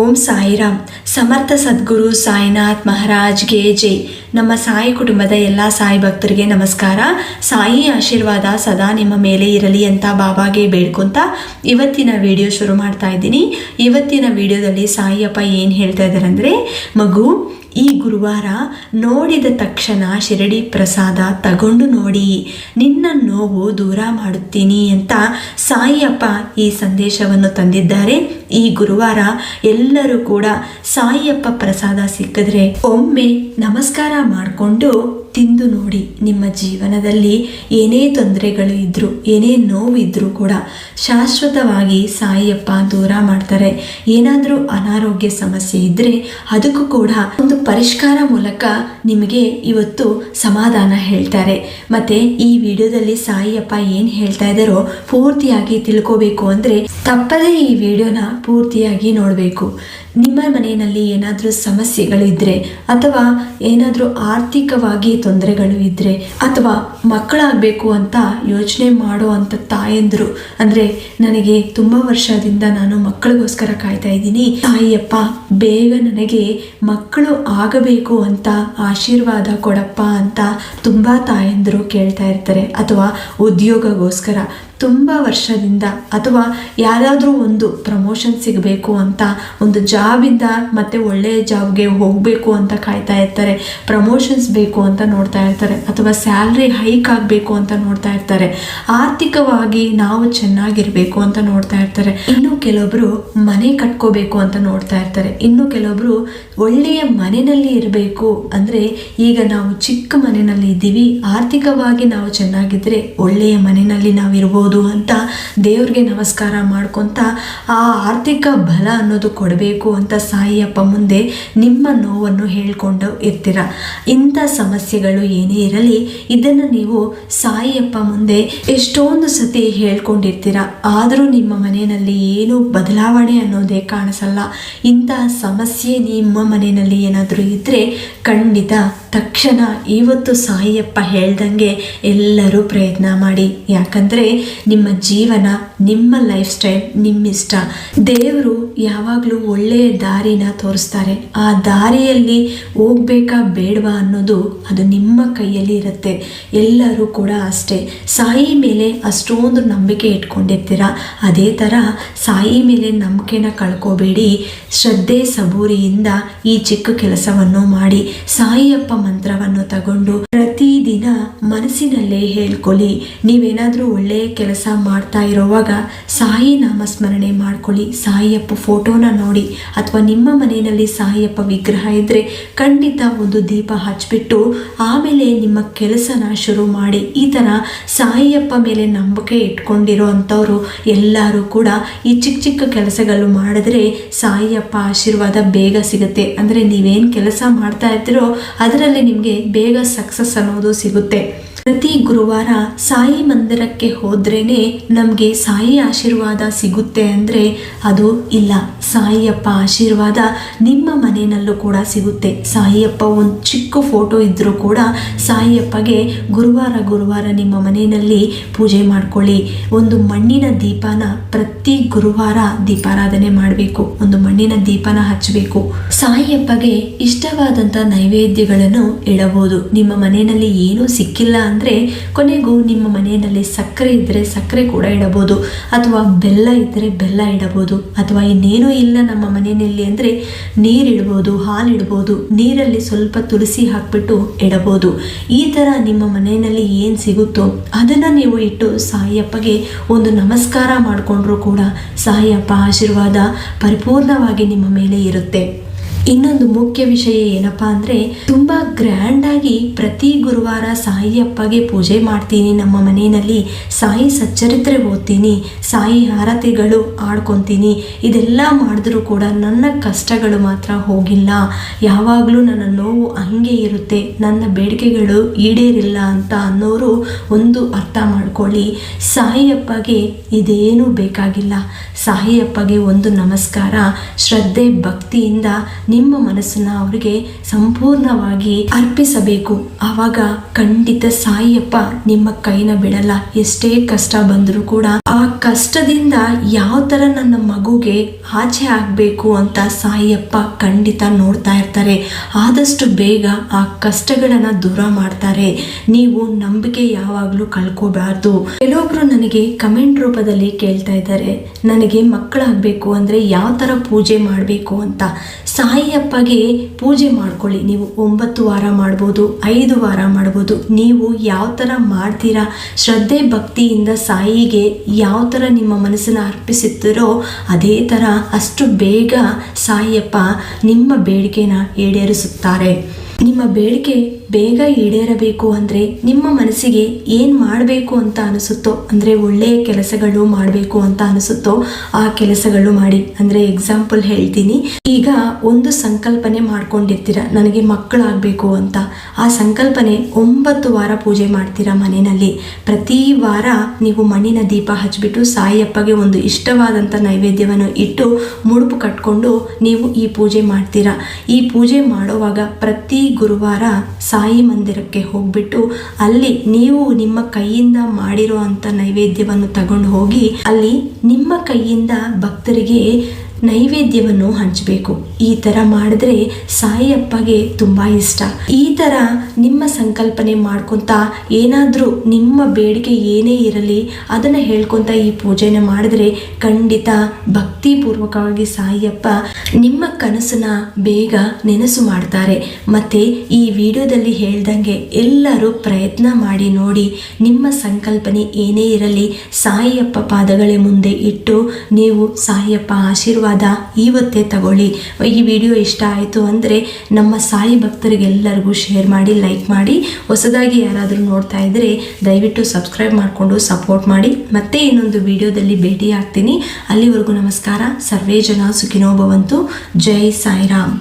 ಓಂ ಸಾಯಿರಾಮ್. ಸಮರ್ಥ ಸದ್ಗುರು ಸಾಯಿನಾಥ್ ಮಹಾರಾಜ್ಗೆ ಜೈ. ನಮ್ಮ ಸಾಯಿ ಕುಟುಂಬದ ಎಲ್ಲ ಸಾಯಿ ಭಕ್ತರಿಗೆ ನಮಸ್ಕಾರ. ಸಾಯಿ ಆಶೀರ್ವಾದ ಸದಾ ನಿಮ್ಮ ಮೇಲೆ ಇರಲಿ ಅಂತ ಬಾಬಾಗೆ ಬೇಡ್ಕೊಂತ ಇವತ್ತಿನ ವಿಡಿಯೋ ಶುರು ಮಾಡ್ತಾ ಇದ್ದೀನಿ. ಇವತ್ತಿನ ವಿಡಿಯೋದಲ್ಲಿ ಸಾಯಿಯಪ್ಪ ಏನು ಹೇಳ್ತಾ ಇದ್ದಾರೆ ಅಂದರೆ, ಮಗು ಈ ಗುರುವಾರ ನೋಡಿದ ತಕ್ಷಣ ಶಿರಡಿ ಪ್ರಸಾದ ತಗೊಂಡು ನೋಡಿ, ನಿನ್ನ ನೋವು ದೂರ ಮಾಡುತ್ತೀನಿ ಅಂತ ಸಾಯಿಯಪ್ಪ ಈ ಸಂದೇಶವನ್ನು ತಂದಿದ್ದಾರೆ. ಈ ಗುರುವಾರ ಎಲ್ಲರೂ ಕೂಡ ಸಾಯಿಯಪ್ಪ ಪ್ರಸಾದ ಸಿಕ್ಕಿದ್ರೆ ಒಮ್ಮೆ ನಮಸ್ಕಾರ ಮಾಡಿಕೊಂಡು ತಿಂದು ನೋಡಿ. ನಿಮ್ಮ ಜೀವನದಲ್ಲಿ ಏನೇ ತೊಂದರೆಗಳು ಇದ್ದರೂ ಏನೇ ನೋವಿದ್ರೂ ಕೂಡ ಶಾಶ್ವತವಾಗಿ ಸಾಯಿಯಪ್ಪ ದೂರ ಮಾಡ್ತಾರೆ. ಏನಾದರೂ ಅನಾರೋಗ್ಯ ಸಮಸ್ಯೆ ಇದ್ದರೆ ಅದಕ್ಕೂ ಕೂಡ ಒಂದು ಪರಿಷ್ಕಾರ ಮೂಲಕ ನಿಮಗೆ ಇವತ್ತು ಸಮಾಧಾನ ಹೇಳ್ತಾರೆ. ಮತ್ತು ಈ ವಿಡಿಯೋದಲ್ಲಿ ಸಾಯಿಯಪ್ಪ ಏನು ಹೇಳ್ತಾ ಇದ್ದಾರೋ ಪೂರ್ತಿಯಾಗಿ ತಿಳ್ಕೋಬೇಕು ಅಂದರೆ ತಪ್ಪದೇ ಈ ವಿಡಿಯೋನ ಪೂರ್ತಿಯಾಗಿ ನೋಡಬೇಕು. ನಿಮ್ಮ ಮನೆಯಲ್ಲಿ ಏನಾದರೂ ಸಮಸ್ಯೆಗಳು ಇದ್ದರೆ, ಅಥವಾ ಏನಾದರೂ ಆರ್ಥಿಕವಾಗಿ ತೊಂದರೆಗಳು ಇದ್ದರೆ, ಅಥವಾ ಮಕ್ಕಳಾಗಬೇಕು ಅಂತ ಯೋಚನೆ ಮಾಡೋ ಅಂಥ ತಾಯಂದರು, ಅಂದರೆ ನನಗೆ ತುಂಬ ವರ್ಷದಿಂದ ನಾನು ಮಕ್ಕಳಿಗೋಸ್ಕರ ಕಾಯ್ತಾ ಇದ್ದೀನಿ, ತಾಯಿಯಪ್ಪ ಬೇಗ ನನಗೆ ಮಕ್ಕಳು ಆಗಬೇಕು ಅಂತ ಆಶೀರ್ವಾದ ಕೊಡಪ್ಪ ಅಂತ ತುಂಬ ತಾಯಂದರು ಕೇಳ್ತಾ ಇರ್ತಾರೆ. ಅಥವಾ ಉದ್ಯೋಗಗೋಸ್ಕರ ತುಂಬ ವರ್ಷದಿಂದ, ಅಥವಾ ಯಾರಾದರೂ ಒಂದು ಪ್ರಮೋಷನ್ ಸಿಗಬೇಕು ಅಂತ, ಒಂದು ಜಾಬಿಂದ ಮತ್ತೆ ಒಳ್ಳೆಯ ಜಾಬ್ಗೆ ಹೋಗಬೇಕು ಅಂತ ಕಾಯ್ತಾ ಇರ್ತಾರೆ. ಪ್ರಮೋಷನ್ಸ್ ಬೇಕು ಅಂತ ನೋಡ್ತಾ ಇರ್ತಾರೆ, ಅಥವಾ ಸ್ಯಾಲ್ರಿ ಹೈಕ್ ಆಗಬೇಕು ಅಂತ ನೋಡ್ತಾ ಇರ್ತಾರೆ. ಆರ್ಥಿಕವಾಗಿ ನಾವು ಚೆನ್ನಾಗಿರಬೇಕು ಅಂತ ನೋಡ್ತಾ ಇರ್ತಾರೆ. ಇನ್ನು ಕೆಲವೊಬ್ರು ಮನೆ ಕಟ್ಕೋಬೇಕು ಅಂತ ನೋಡ್ತಾ ಇರ್ತಾರೆ. ಇನ್ನು ಕೆಲವೊಬ್ರು ಒಳ್ಳೆಯ ಮನೆಯಲ್ಲಿ ಇರಬೇಕು, ಅಂದರೆ ಈಗ ನಾವು ಚಿಕ್ಕ ಮನೆಯಲ್ಲಿ ಇದ್ದೀವಿ, ಆರ್ಥಿಕವಾಗಿ ನಾವು ಚೆನ್ನಾಗಿದ್ರೆ ಒಳ್ಳೆಯ ಮನೆಯಲ್ಲಿ ನಾವು ಇರ್ಬೋದು ಅಂತ ದೇವ್ರಿಗೆ ನಮಸ್ಕಾರ ಮಾಡ್ಕೊತ ಆ ಆರ್ಥಿಕ ಬಲ ಅನ್ನೋದು ಕೊಡಬೇಕು ಅಂತ ಸಾಯಿಯಪ್ಪ ಮುಂದೆ ನಿಮ್ಮ ನೋವನ್ನು ಹೇಳ್ಕೊಂಡು ಇರ್ತೀರ. ಇಂಥ ಸಮಸ್ಯೆಗಳು ಏನೇ ಇರಲಿ, ಇದನ್ನು ನೀವು ಸಾಯಿಯಪ್ಪ ಮುಂದೆ ಎಷ್ಟೊಂದು ಸತಿ ಹೇಳ್ಕೊಂಡಿರ್ತೀರ. ಆದರೂ ನಿಮ್ಮ ಮನೆಯಲ್ಲಿ ಏನು ಬದಲಾವಣೆ ಅನ್ನೋದೇ ಕಾಣಿಸಲ್ಲ. ಇಂಥ ಸಮಸ್ಯೆ ನಿಮ್ಮ ಮನೆಯಲ್ಲಿ ಏನಾದರೂ ಇದ್ದರೆ ಖಂಡಿತ ತಕ್ಷಣ ಇವತ್ತು ಸಾಯಿಯಪ್ಪ ಹೇಳ್ದಂಗೆ ಎಲ್ಲರೂ ಪ್ರಯತ್ನ ಮಾಡಿ. ಯಾಕಂದರೆ ನಿಮ್ಮ ಜೀವನ, ನಿಮ್ಮ ಲೈಫ್ ಸ್ಟೈಲ್ ನಿಮ್ಮಿಷ್ಟ. ದೇವರು ಯಾವಾಗಲೂ ಒಳ್ಳೆಯ ದಾರಿನ ತೋರಿಸ್ತಾರೆ. ಆ ದಾರಿಯಲ್ಲಿ ಹೋಗ್ಬೇಕಾ ಬೇಡವಾ ಅನ್ನೋದು ಅದು ನಿಮ್ಮ ಕೈಯಲ್ಲಿ ಇರುತ್ತೆ. ಎಲ್ಲರೂ ಕೂಡ ಅಷ್ಟೇ, ಸಾಯಿ ಮೇಲೆ ಅಷ್ಟೊಂದು ನಂಬಿಕೆ ಇಟ್ಕೊಂಡಿರ್ತೀರ. ಅದೇ ಥರ ಸಾಯಿ ಮೇಲೆ ನಂಬಿಕೆನ ಕಳ್ಕೋಬೇಡಿ. ಶ್ರದ್ಧೆ ಸಬೂರಿಯಿಂದ ಈ ಚಿಕ್ಕ ಕೆಲಸವನ್ನು ಮಾಡಿ. ಸಾಯಿಯಪ್ಪ ಮಂತ್ರವನ್ನು ತಗೊಂಡು ಪ್ರತಿದಿನ ಮನಸ್ಸಿನಲ್ಲೇ ಹೇಳ್ಕೊಳ್ಳಿ. ನೀವೇನಾದರೂ ಒಳ್ಳೆಯ ಕೆಲಸ ಮಾಡ್ತಾ ಇರೋವಾಗ ಸಾಯಿ ನಾಮಸ್ಮರಣೆ ಮಾಡ್ಕೊಳ್ಳಿ. ಸಾಯಿಯಪ್ಪ ಫೋಟೋನ ನೋಡಿ, ಅಥವಾ ನಿಮ್ಮ ಮನೆಯಲ್ಲಿ ಸಾಯಿಯಪ್ಪ ವಿಗ್ರಹ ಇದ್ದರೆ ಖಂಡಿತ ಒಂದು ದೀಪ ಹಚ್ಬಿಟ್ಟು ಆಮೇಲೆ ನಿಮ್ಮ ಕೆಲಸನ ಶುರು ಮಾಡಿ. ಈ ಥರ ಸಾಯಿಯಪ್ಪ ಮೇಲೆ ನಂಬಿಕೆ ಇಟ್ಕೊಂಡಿರೋ ಅಂಥವ್ರು ಎಲ್ಲರೂ ಕೂಡ ಈ ಚಿಕ್ಕ ಚಿಕ್ಕ ಕೆಲಸಗಳು ಮಾಡಿದ್ರೆ ಸಾಯಿಯಪ್ಪ ಆಶೀರ್ವಾದ ಬೇಗ ಸಿಗುತ್ತೆ. ಅಂದರೆ ನೀವೇನು ಕೆಲಸ ಮಾಡ್ತಾ ಇರ್ತೀರೋ ಅದರಲ್ಲಿ ನಿಮಗೆ ಬೇಗ ಸಕ್ಸಸ್ ಅನ್ನೋದು ಸಿಗುತ್ತೆ. ಪ್ರತಿ ಗುರುವಾರ ಸಾಯಿ ಮಂದಿರಕ್ಕೆ ಹೋದ್ರೇನೆ ನಮಗೆ ಸಾಯಿ ಆಶೀರ್ವಾದ ಸಿಗುತ್ತೆ ಅಂದರೆ ಅದು ಇಲ್ಲ. ಸಾಯಿಯಪ್ಪ ಆಶೀರ್ವಾದ ನಿಮ್ಮ ಮನೆಯಲ್ಲೂ ಕೂಡ ಸಿಗುತ್ತೆ. ಸಾಯಿಯಪ್ಪ ಒಂದು ಚಿಕ್ಕ ಫೋಟೋ ಇದ್ದರೂ ಕೂಡ ಸಾಯಿಯಪ್ಪಗೆ ಗುರುವಾರ ನಿಮ್ಮ ಮನೆಯಲ್ಲಿ ಪೂಜೆ ಮಾಡ್ಕೊಳ್ಳಿ. ಒಂದು ಮಣ್ಣಿನ ದೀಪನ ಪ್ರತಿ ಗುರುವಾರ ದೀಪಾರಾಧನೆ ಮಾಡಬೇಕು. ಒಂದು ಮಣ್ಣಿನ ದೀಪನ ಹಚ್ಚಬೇಕು. ಸಾಯಿಯಪ್ಪಗೆ ಇಷ್ಟವಾದಂಥ ನೈವೇದ್ಯಗಳನ್ನು ಇಡಬಹುದು. ನಿಮ್ಮ ಮನೆಯಲ್ಲಿ ಏನೂ ಸಿಕ್ಕಿಲ್ಲ ಅಂದರೆ ಕೊನೆಗೂ ನಿಮ್ಮ ಮನೆಯಲ್ಲಿ ಸಕ್ಕರೆ ಇದ್ದರೆ ಸಕ್ಕರೆ ಕೂಡ ಇಡಬಹುದು, ಅಥವಾ ಬೆಲ್ಲ ಇದ್ದರೆ ಬೆಲ್ಲ ಇಡಬಹುದು, ಅಥವಾ ಇನ್ನೇನೂ ಇಲ್ಲ ನಮ್ಮ ಮನೆಯಲ್ಲಿ ಅಂದರೆ ನೀರಿಡ್ಬೋದು, ಹಾಲು ಇಡ್ಬೋದು, ನೀರಲ್ಲಿ ಸ್ವಲ್ಪ ತುಳಸಿ ಹಾಕ್ಬಿಟ್ಟು ಇಡಬಹುದು. ಈ ಥರ ನಿಮ್ಮ ಮನೆಯಲ್ಲಿ ಏನು ಸಿಗುತ್ತೋ ಅದನ್ನು ನೀವು ಇಟ್ಟು ಸಾಯಿಯಪ್ಪಗೆ ಒಂದು ನಮಸ್ಕಾರ ಮಾಡಿಕೊಂಡ್ರೂ ಕೂಡ ಸಾಯಿಯಪ್ಪ ಆಶೀರ್ವಾದ ಪರಿಪೂರ್ಣವಾಗಿ ನಿಮ್ಮ ಮೇಲೆ ಇರುತ್ತೆ. ಇನ್ನೊಂದು ಮುಖ್ಯ ವಿಷಯ ಏನಪ್ಪ ಅಂದರೆ, ತುಂಬ ಗ್ರ್ಯಾಂಡಾಗಿ ಪ್ರತಿ ಗುರುವಾರ ಸಾಯಿಯಪ್ಪಗೆ ಪೂಜೆ ಮಾಡ್ತೀನಿ. ನಮ್ಮ ಮನೆಯಲ್ಲಿ ಸಾಯಿ ಸಚ್ಚರಿತ್ರೆ ಓದ್ತೀನಿ, ಸಾಯಿ ಆರತಿಗಳು ಆಡ್ಕೊತೀನಿ. ಇದೆಲ್ಲ ಮಾಡಿದ್ರೂ ಕೂಡ ನನ್ನ ಕಷ್ಟಗಳು ಮಾತ್ರ ಹೋಗಿಲ್ಲ. ಯಾವಾಗಲೂ ನನ್ನ ನೋವು ಹಂಗೆ ಇರುತ್ತೆ, ನನ್ನ ಬೇಡಿಕೆಗಳು ಈಡೇರಿಲ್ಲ ಅಂತ ಅನ್ನೋರು ಒಂದು ಅರ್ಥ ಮಾಡ್ಕೊಳ್ಳಿ. ಸಾಯಿಯಪ್ಪಗೆ ಇದೇನೂ ಬೇಕಾಗಿಲ್ಲ. ಸಾಯಿಯಪ್ಪಗೆ ಒಂದು ನಮಸ್ಕಾರ, ಶ್ರದ್ಧೆ ಭಕ್ತಿಯಿಂದ ನಿಮ್ಮ ಮನಸ್ಸನ್ನ ಅವರಿಗೆ ಸಂಪೂರ್ಣವಾಗಿ ಅರ್ಪಿಸಬೇಕು. ಆವಾಗ ಖಂಡಿತ ಸಾಯಿಯಪ್ಪ ನಿಮ್ಮ ಕೈನ ಬಿಡಲ್ಲ. ಎಷ್ಟೇ ಕಷ್ಟ ಬಂದರೂ ಕೂಡ ಆ ಆ ಕಷ್ಟದಿಂದ ಯಾವ ಥರ ನನ್ನ ಮಗುಗೆ ಆಚೆ ಆಗಬೇಕು ಅಂತ ಸಾಯಿಯಪ್ಪ ಖಂಡಿತ ನೋಡ್ತಾ ಇರ್ತಾರೆ. ಆದಷ್ಟು ಬೇಗ ಆ ಕಷ್ಟಗಳನ್ನು ದೂರ ಮಾಡ್ತಾರೆ. ನೀವು ನಂಬಿಕೆ ಯಾವಾಗಲೂ ಕಳ್ಕೋಬಾರ್ದು. ಕೆಲವೊಬ್ರು ನನಗೆ ಕಮೆಂಟ್ ರೂಪದಲ್ಲಿ ಕೇಳ್ತಾ ಇದ್ದಾರೆ, ನನಗೆ ಮಕ್ಕಳಾಗಬೇಕು ಅಂದರೆ ಯಾವ ಥರ ಪೂಜೆ ಮಾಡಬೇಕು ಅಂತ. ಸಾಯಿಯಪ್ಪಗೆ ಪೂಜೆ ಮಾಡ್ಕೊಳ್ಳಿ. ನೀವು 9 ವಾರ ಮಾಡ್ಬೋದು, 5 ವಾರ ಮಾಡ್ಬೋದು. ನೀವು ಯಾವ ಥರ ಮಾಡ್ತೀರಾ, ಶ್ರದ್ಧೆ ಭಕ್ತಿಯಿಂದ ಸಾಯಿಗೆ ಯಾವ ಥರ ನಿಮ್ಮ ಮನಸ್ಸನ್ನು ಅರ್ಪಿಸುತ್ತೀರೋ ಅದೇ ಥರ ಅಷ್ಟು ಬೇಗ ಸಾಯಿಯಪ್ಪ ನಿಮ್ಮ ಬೇಡಿಕೆನ ಈಡೇರಿಸುತ್ತಾರೆ. ನಿಮ್ಮ ಬೇಡಿಕೆ ಬೇಗ ಈಡೇರಬೇಕು ಅಂದರೆ ನಿಮ್ಮ ಮನಸ್ಸಿಗೆ ಏನು ಮಾಡಬೇಕು ಅಂತ ಅನಿಸುತ್ತೋ, ಅಂದರೆ ಒಳ್ಳೆಯ ಕೆಲಸಗಳು ಮಾಡಬೇಕು ಅಂತ ಅನಿಸುತ್ತೋ ಆ ಕೆಲಸಗಳು ಮಾಡಿ. ಅಂದರೆ ಎಕ್ಸಾಂಪಲ್ ಹೇಳ್ತೀನಿ, ಈಗ ಒಂದು ಸಂಕಲ್ಪನೆ ಮಾಡ್ಕೊಂಡಿರ್ತೀರ, ನನಗೆ ಮಕ್ಕಳಾಗಬೇಕು ಅಂತ. ಆ ಸಂಕಲ್ಪನೆ 9 ವಾರ ಪೂಜೆ ಮಾಡ್ತೀರಾ ಮನೆಯಲ್ಲಿ. ಪ್ರತಿ ವಾರ ನೀವು ಮಣ್ಣಿನ ದೀಪ ಹಚ್ಚಿಬಿಟ್ಟು ಸಾಯಿಯಪ್ಪಗೆ ಒಂದು ಇಷ್ಟವಾದಂಥ ನೈವೇದ್ಯವನ್ನು ಇಟ್ಟು ಮುಡುಪು ಕಟ್ಕೊಂಡು ನೀವು ಈ ಪೂಜೆ ಮಾಡ್ತೀರಾ. ಈ ಪೂಜೆ ಮಾಡುವಾಗ ಪ್ರತಿ ಗುರುವಾರ ಸಾಯಿ ಮಂದಿರಕ್ಕೆ ಹೋಗ್ಬಿಟ್ಟು ಅಲ್ಲಿ ನೀವು ನಿಮ್ಮ ಕೈಯಿಂದ ಮಾಡಿರೋ ಅಂಥ ನೈವೇದ್ಯವನ್ನು ತಗೊಂಡು ಹೋಗಿ ಅಲ್ಲಿ ನಿಮ್ಮ ಕೈಯಿಂದ ಭಕ್ತರಿಗೆ ನೈವೇದ್ಯವನ್ನು ಹಂಚಬೇಕು. ಈ ಥರ ಮಾಡಿದ್ರೆ ಸಾಯಿಯಪ್ಪಗೆ ತುಂಬ ಇಷ್ಟ. ಈ ಥರ ನಿಮ್ಮ ಸಂಕಲ್ಪನೆ ಮಾಡ್ಕೊತ ಏನಾದರೂ ನಿಮ್ಮ ಬೇಡಿಕೆ ಏನೇ ಇರಲಿ ಅದನ್ನು ಹೇಳ್ಕೊತ ಈ ಪೂಜೆನ ಮಾಡಿದ್ರೆ ಖಂಡಿತ ಭಕ್ತಿಪೂರ್ವಕವಾಗಿ ಸಾಯಿಯಪ್ಪ ನಿಮ್ಮ ಕನಸನ್ನ ಬೇಗ ನೆನಸು ಮಾಡ್ತಾರೆ. ಮತ್ತು ಈ ವಿಡಿಯೋದಲ್ಲಿ ಹೇಳ್ದಂಗೆ ಎಲ್ಲರೂ ಪ್ರಯತ್ನ ಮಾಡಿ ನೋಡಿ. ನಿಮ್ಮ ಸಂಕಲ್ಪನೆ ಏನೇ ಇರಲಿ ಸಾಯಿಯಪ್ಪ ಪಾದಗಳೇ ಮುಂದೆ ಇಟ್ಟು ನೀವು ಸಾಯಿಯಪ್ಪ ಆಶೀರ್ವಾದ ಇವತ್ತೇ ತಗೊಳ್ಳಿ. ಈ ವಿಡಿಯೋ ಇಷ್ಟ ಆಯಿತು ಅಂದರೆ ನಮ್ಮ ಸಾಯಿ ಭಕ್ತರಿಗೆಲ್ಲರಿಗೂ ಶೇರ್ ಮಾಡಿ, ಲೈಕ್ ಮಾಡಿ. ಹೊಸದಾಗಿ ಯಾರಾದರೂ ನೋಡ್ತಾ ಇದ್ದರೆ ದಯವಿಟ್ಟು ಸಬ್ಸ್ಕ್ರೈಬ್ ಮಾಡಿಕೊಂಡು ಸಪೋರ್ಟ್ ಮಾಡಿ. ಮತ್ತೆ ಇನ್ನೊಂದು ವಿಡಿಯೋದಲ್ಲಿ ಭೇಟಿ ಆಗ್ತೀನಿ. ಅಲ್ಲಿವರೆಗೂ ನಮಸ್ಕಾರ. ಸರ್ವೇ ಜನ ಸುಖಿನೋ ಭವಂತು. ಜೈ ಸಾಯಿರಾಮ್.